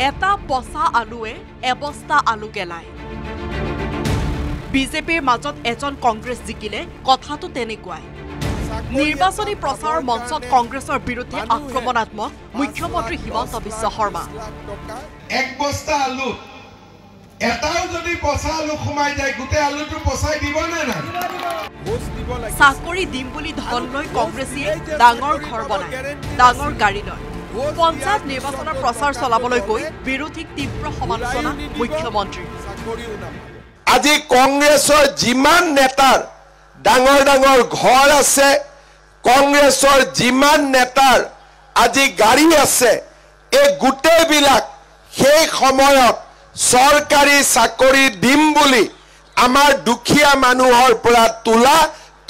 এটা পচা আলুৱে এবস্তা আলু গেলায় বিজেপিৰ মাজত এজন কংগ্ৰেছ জিকিলে কথাটো তেনেকুৱাই নিৰ্বাচনী প্ৰচাৰৰ মঞ্চত কংগ্ৰেছৰ বিৰুদ্ধে আক্ৰমণাত্মক মুখ্যমন্ত্ৰী হিমন্ত বিশ্ব শৰ্মা এক বস্তা আলু এটাও যদি পচা আলু সোমাই যায় গোটেই আলুটো পচাই দিব না না চাকৰি দিম বুলি ধন লৈ কংগ্ৰেছীয়ে ডাঙৰ ঘৰ বনায় ডাঙৰ গাড়ী লয় পঞ্চায়ত নিৰ্বাচনৰ প্ৰচাৰ চলাবলৈ গৈ বিৰোধীক তীব্ৰ সমালোচনা মুখ্যমন্ত্ৰী আজি কংগ্ৰেছৰ যিমান নেতাৰ ডাঙৰ ডাঙৰ ঘৰ আছে কংগ্ৰেছৰ যিমান নেতাৰ আজি গাড়ী আছে এই গোটেইবিলাক সেই সময়ত চৰকাৰী চাকৰি দিম বুলি আমাৰ দুখীয়া মানুহৰ পৰা তোলা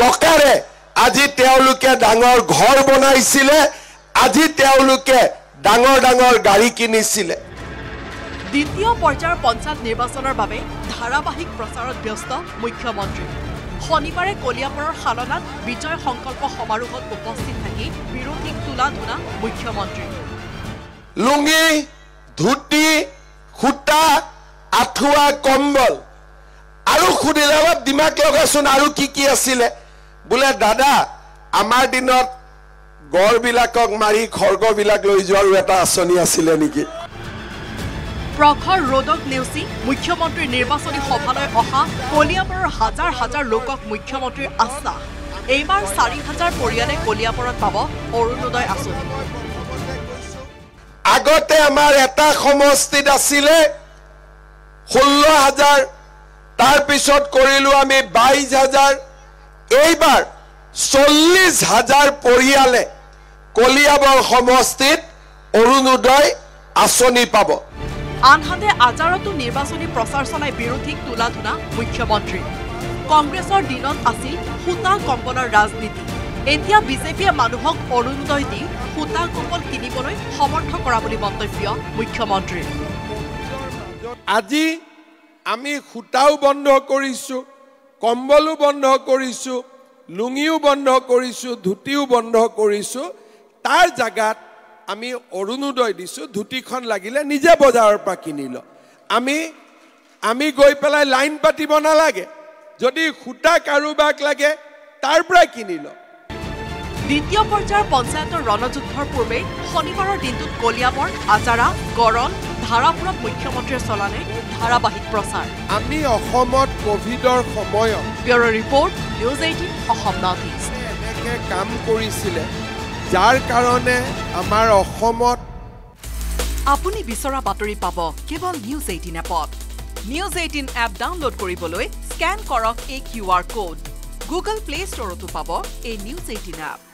টকাৰে আজি তেওঁলোকে ডাঙৰ ঘৰ বনাইছিলে আজি তেওঁলোকে ডাঙৰ ডাঙৰ গাড়ী কিনিছিলে দ্বিতীয় পৰ্যায়ৰ পঞ্চায়ত নিৰ্বাচনৰ বাবে ধাৰাবাহিক প্ৰচাৰত ব্যস্ত মুখ্যমন্ত্ৰী শনিবাৰে কলিয়াবৰৰ শালনাত বিজয় সংকল্প সমাৰোহত উপস্থিত থাকি বিৰোধীক তোলা ধুনা মুখ্যমন্ত্ৰী লুঙি ধুতি খুটা আঠুৱা কম্বল আৰু খুদিলে অলপ দিমাগ লগাচোন আৰু কি আছিলে বোলে দাদা আমাৰ দিনত গড়বিলাকক মাৰি খৰ্গবিলাক লৈ যোৱাৰো এটা আঁচনি আছিলে নেকি প্ৰখৰ ৰ'দক নেওচি মুখ্যমন্ত্ৰীৰ নিৰ্বাচনী সভালৈ অহা কলিয়াবৰৰ হাজাৰ হাজাৰ লোকক মুখ্যমন্ত্ৰীৰ আশ্বাস এইবাৰ ৪,০০০ পৰিয়ালে কলিয়াবৰত পাব অৰুণোদয় আঁচনি আগতে আমাৰ এটা সমষ্টিত আছিলে ১৬,০০০ তাৰ পিছত কৰিলো আমি ২২,০০০ এইবাৰ ৪০,০০০ পৰিয়ালে কলিয়াবৰ সমষ্টিত অৰুণোদয় আঁচনি পাব আনহাতে আজাৰতো নিৰ্বাচনী প্ৰচাৰ চলাই বিৰোধীক তোলা ধুনা মুখ্যমন্ত্ৰী কংগ্ৰেছৰ দিনত আছিল সূতা কম্বলৰ ৰাজনীতি এতিয়া বিজেপিয়ে মানুহক অৰুণোদয় দি সূতা কম্বল কিনিবলৈ সমৰ্থ কৰা বুলি মন্তব্য মুখ্যমন্ত্ৰী আজি আমি সূতাও বন্ধ কৰিছো কম্বলো বন্ধ কৰিছো লুঙিও বন্ধ কৰিছো ধুতিও বন্ধ কৰিছো তাৰ জাগাত আমি অৰুণোদয় দিছো ধুতিখন লাগিলে নিজে বজাৰৰ পৰা কিনিল আমি গৈ পেলাই লাইন পাতিব নালাগে যদি সূতা কাৰোবাক লাগে তাৰ পৰা কিনিল দ্বিতীয় পৰ্যায়ৰ পঞ্চায়তৰ ৰণযুদ্ধৰ পূৰ্বে শনিবাৰৰ দিনটোত কলিয়াবৰ আজাৰা গৰল ধাৰাপুৰত মুখ্যমন্ত্ৰীয়ে চলালে ধাৰাবাহিক প্ৰচাৰ আমি অসমত কোভিডৰ সময়ত bureau' report news 18 Assam north east এনেকে কাম কৰিছিলে যাৰ কাৰণে আমাৰ অসমত আপুনি বিচৰা বাতৰি পাব কেৱল নিউজ 18 এপত নিউজ 18 এপ ডাউনলোড কৰিবলৈ স্কেন কৰক এই QR কোড গুগল প্লে ষ্টৰতো পাব এই নিউজ 18 এপ